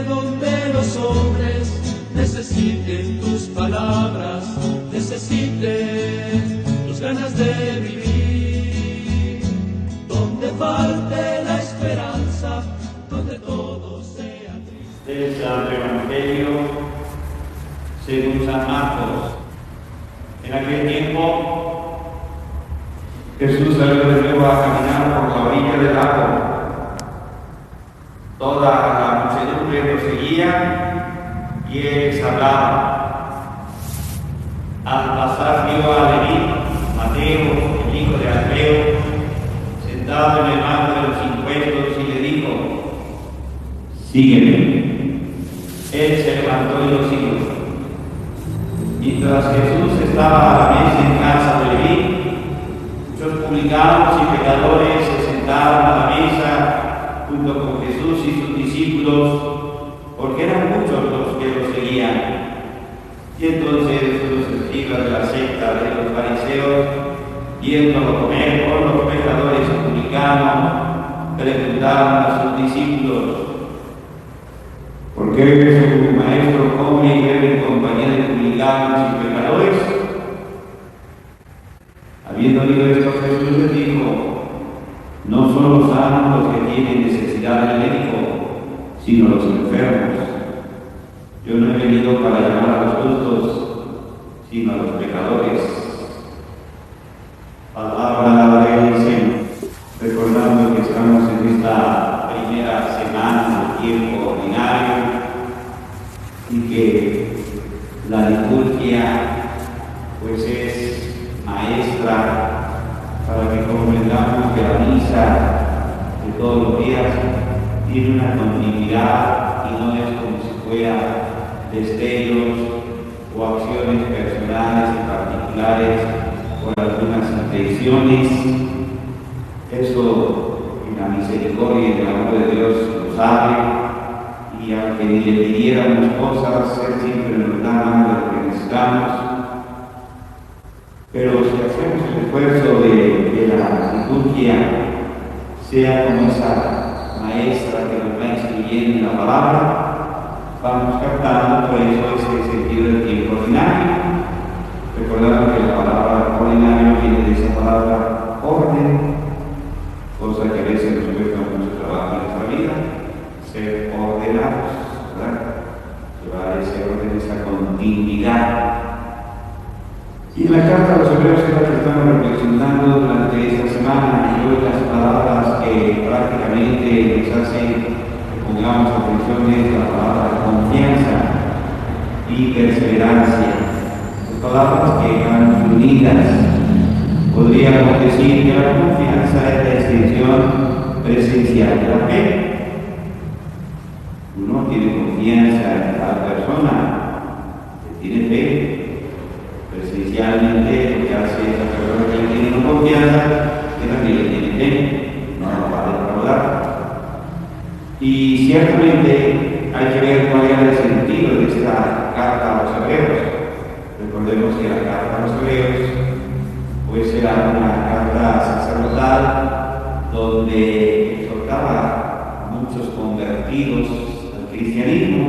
Donde los hombres necesiten tus palabras, necesiten tus ganas de vivir, donde falte la esperanza, donde todo sea triste. Del Santo Evangelio según San Marcos. En aquel tiempo Jesús salió de nuevo a caminar por la orilla del lago. Toda la muchedumbre lo seguía y él les hablaba. Al pasar vio a Leví, Mateo, el hijo de Alfeo, sentado en el banco de los impuestos y le dijo: sígueme. Él se levantó y lo siguió. Mientras Jesús estaba a la mesa en casa de Leví, muchos publicanos y pecadores se sentaron a la mesa junto con Jesús y sus discípulos, porque eran muchos los que lo seguían. Y entonces los escribas de la secta de los fariseos, viéndolo comer con los pecadores y publicanos, preguntaron a sus discípulos: ¿por qué su maestro come y bebe en compañía de publicanos y pecadores? Habiendo oído esto, Jesús les dijo: no son los sanos los que tienen necesidad del médico, sino los enfermos. Yo no he venido para llamar a los justos, sino a los pecadores. Palabra del Señor. Recordando que estamos en esta primera semana del tiempo ordinario y que la liturgia pues es maestra para que comprendamos que la misa de todos los días tiene una continuidad y no es como si fuera destellos o acciones personales y particulares por algunas intenciones. Eso en la misericordia y en el amor de Dios lo sabe, y aunque ni le pidiéramos cosas, Él siempre nos da más de lo que necesitamos. Pero si hacemos el esfuerzo de que la liturgia sea como esa maestra que nos va instruyendo en la palabra, vamos captando por eso ese sentido del tiempo ordinario. Recordando que la palabra ordinario viene de esa palabra orden, cosa que a veces nos cuesta mucho trabajo en nuestra vida, ser ordenados, ¿verdad? Llevar ese orden, esa continuidad. Y en la carta a los Hebreos es la que estamos reflexionando durante esta semana, y hoy las palabras que prácticamente nos hacen que pongamos atención es la palabra confianza y perseverancia. Las palabras que van unidas. Podríamos decir que la confianza es la extensión presencial de la fe. Uno tiene confianza en la persona que tiene fe. Presencialmente lo que hace esa persona que le tiene confianza es la que le tiene fe, no lo va a defraudar. Y ciertamente hay que ver cuál era el sentido de esta carta a los Hebreos. Recordemos que la carta a los Hebreos pues era una carta sacerdotal donde exhortaba a muchos convertidos al cristianismo,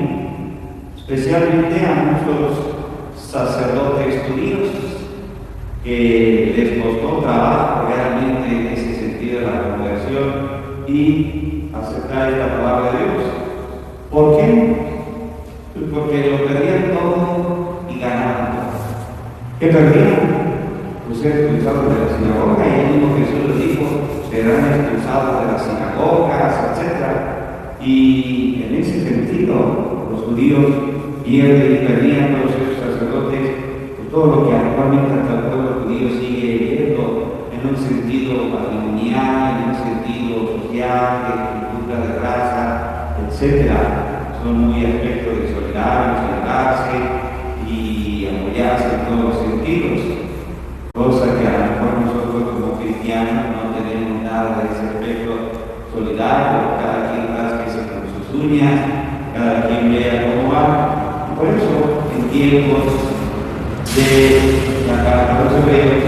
especialmente a muchos sacerdotes judíos que les costó trabajo realmente en ese sentido de la conversión y aceptar esta palabra de Dios. ¿Por qué? Pues porque lo perdían todo y ganaban todo. ¿Qué perdían? Pues ser expulsados de la sinagoga, y el mismo Jesús les dijo: serán expulsados de las sinagogas, etc. Y en ese sentido, los judíos pierden y perdían todos esos sacerdotes, pues todo lo que actualmente hasta el pueblo judío sigue viendo en un sentido patrimonial, en un sentido social, de cultura de raza, etc. Son muy aspectos de solidarios, ayudarse y apoyarse en todos los sentidos. Cosa que a lo mejor nosotros como cristianos no tenemos nada de ese aspecto solidario, cada quien rasquese con sus uñas, cada quien vea cómo va. Por eso, en tiempos de la carta a los Hebreos,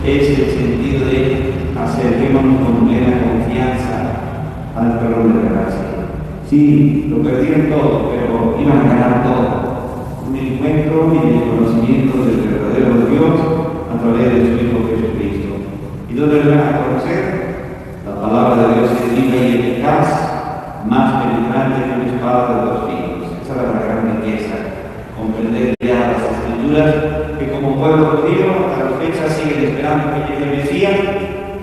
es el sentido de acerquémonos con plena confianza al trono de la gracia. Sí, lo perdieron todo, pero iban a ganar todo. Un encuentro y el conocimiento del verdadero Dios a través de su Hijo Jesucristo. ¿Y dónde lo van a conocer? La palabra de Dios es viva y eficaz, más penetrante que una espada de dos filos. Esa es la gran riqueza. Comprender ya las Escrituras, que como pueblo judío hasta la fecha siguen esperando que llegue el Mesías,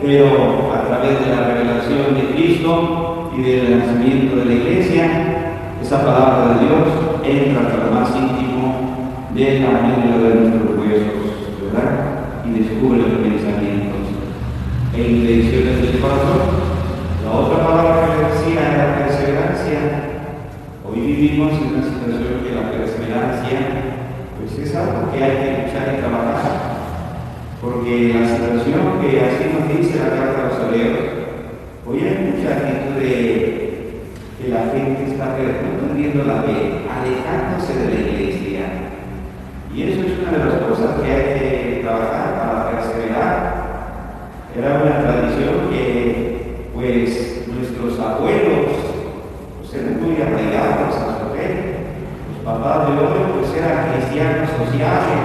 pero a través de la revelación de Cristo y del nacimiento de la Iglesia, esa palabra de Dios entra hasta lo más íntimo de la médula de nuestros huesos, ¿verdad? Y descubre los pensamientos e intenciones del corazón. La otra palabra que le decía era perseverancia. Hoy vivimos en una situación que la perseverancia pues es algo que hay que luchar y trabajar, porque la situación que así nos dice la carta a los Hebreos, hoy hay mucha actitud de que la gente está perdiendo la fe, alejándose de la iglesia, y eso es una de las cosas que hay que trabajar para perseverar. Era una tradición que pues nuestros abuelos pues eran muy arraigados a su fe. Los papás de hoy pues eran cristianos sociales,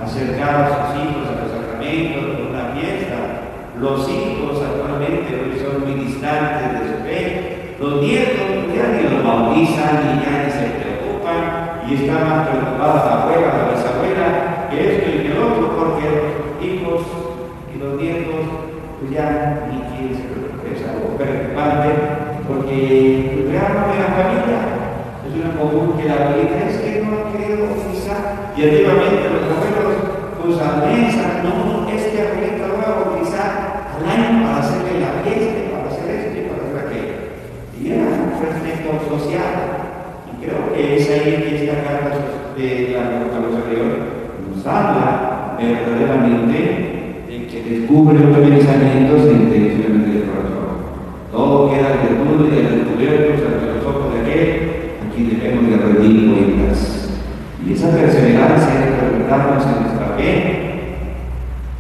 acercados a sus hijos a los sacramentos, a una fiesta. Los hijos actualmente hoy son muy distantes de su fe. Los nietos ya ni los bautizan y ya ni se preocupan, y está más preocupada la abuela, la bisabuela, que esto y que lo otro, porque los hijos y los nietos pues ya ni quieren se preocupan. Es algo preocupante, porque realmente la familia es una común que la abuelita es que no ha querido bautizar, y antiguamente los abuelos pues al mes, no, es que abuelita lo va a bautizar al año para hacerle la fiesta, para hacer esto y para hacer aquello. Y era un reflejo social, y creo que es ahí que esta carta de la a los Hebreos nos habla verdaderamente de que descubre los pensamientos e intenciones del corazón. Todo queda desnudo y descubierto ante los ojos de aquel a quien debemos de rendir cuentas. Y esa perseverancia de preguntarnos en nuestra fe,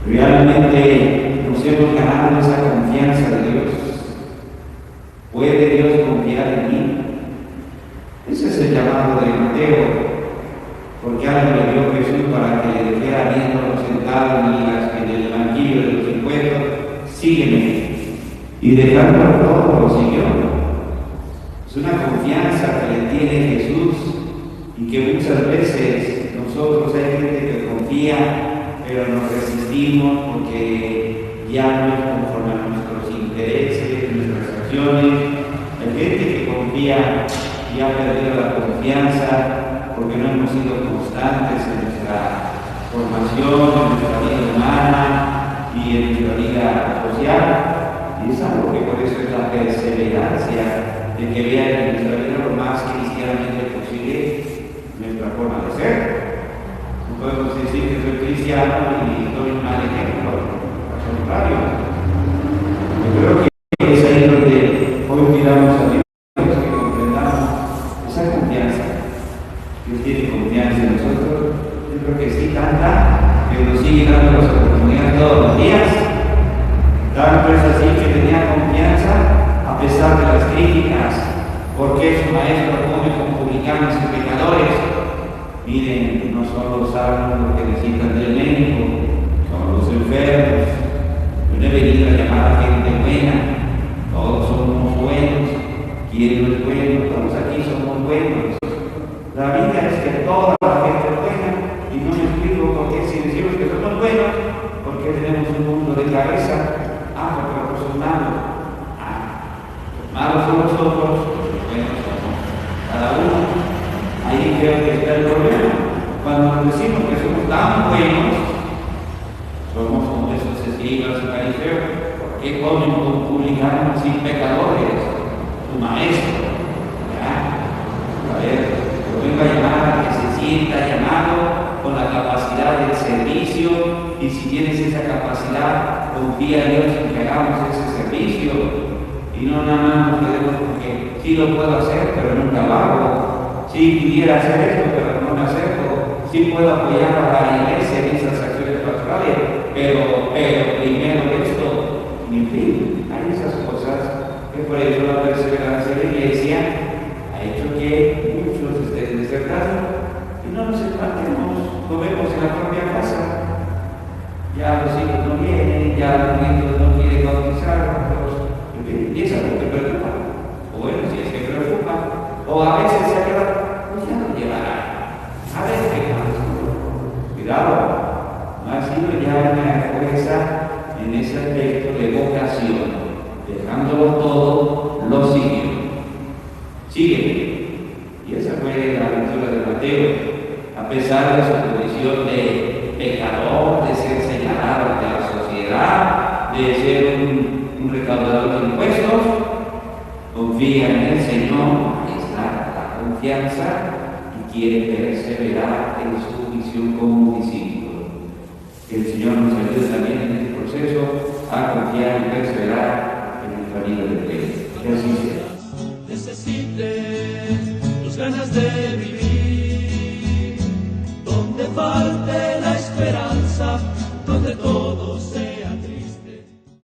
realmente nos hemos ganado esa confianza de Dios. ¿Puede Dios confiar en mí? Ese es el llamado de Mateo, porque algo le dio Jesús para que le dijera viéndolo sentado en el banquillo de los impuestos: sígueme. Y dejándolo todo lo siguió. Es una confianza que le tiene Jesús, y que muchas veces nosotros hay gente que confía, pero nos resistimos porque ya no es conforme a nuestros intereses, nuestras acciones. Hay gente que confía y ha perdido la confianza porque no hemos sido constantes en nuestra formación, en nuestra vida humana y en nuestra vida social. Y es algo que por eso es la perseverancia, de que vean en nuestra vida lo más cristianamente posible nuestra forma de ser. No podemos decir que soy cristiano y doy un mal ejemplo, al contrario. Yo creo que es ahí donde hoy miramos a Dios, que comprendamos esa confianza. Dios tiene confianza en nosotros. Yo creo que sí, tanta que nos sigue dando las oportunidades todos los días. Tanto es así que tenía confianza a pesar de las críticas, porque su maestro come con publicanos y pecadores. Miren, no son los sanos los que necesitan del médico, son los enfermos. Yo no he venido a llamar a gente buena, todos somos buenos. ¿Quién no es bueno? Todos aquí somos buenos. La vida es que toda la gente es buena, y no me explico por qué si decimos que somos buenos, porque tenemos un mundo de cabeza. Porque los son malos. Los malos son nosotros, los buenos somos cada uno. Ahí creo que está el problema. Cuando nos decimos que somos tan buenos, somos como esos escribas y fariseos. ¿Por qué comen con publicanos y pecadores? Tu maestro. ¿Ya? A ver, yo vengo a llamar a que se sienta llamado con la capacidad del servicio, y si tienes esa capacidad, confía en Dios en que hagamos ese servicio, y no nada más nos quedemos porque sí lo puedo hacer, pero nunca lo hago. Sí pudiera hacer esto, pero no lo acerco. Sí puedo apoyar a la iglesia en esas acciones pastorales, pero primero esto, en fin, hay esas cosas que por eso la perseverancia de la iglesia que muchos estén desertando y no nos espantemos, lo vemos en la propia casa. Ya los hijos no vienen, ya los nietos no quieren bautizarlos, y es algo que preocupa. O bueno, si es que preocupa, o a veces se queda, pues ya lo llevará. A ver qué pasa. Cuidado, no ha sido ya una fuerza en ese aspecto de vocación, dejándolo todo, lo siguió. Sígueme. Y esa fue la lectura de Mateo. A pesar de su condición de pecador, de ser señalado ante la sociedad, de ser un recaudador de impuestos, confía en el Señor, ahí está la confianza, y quiere perseverar en su misión como discípulo. Que el Señor nos ayude también en este proceso a confiar y perseverar en el camino de fe. Que así sea. Necesiten tus ganas de vivir, donde falte la esperanza, donde todo sea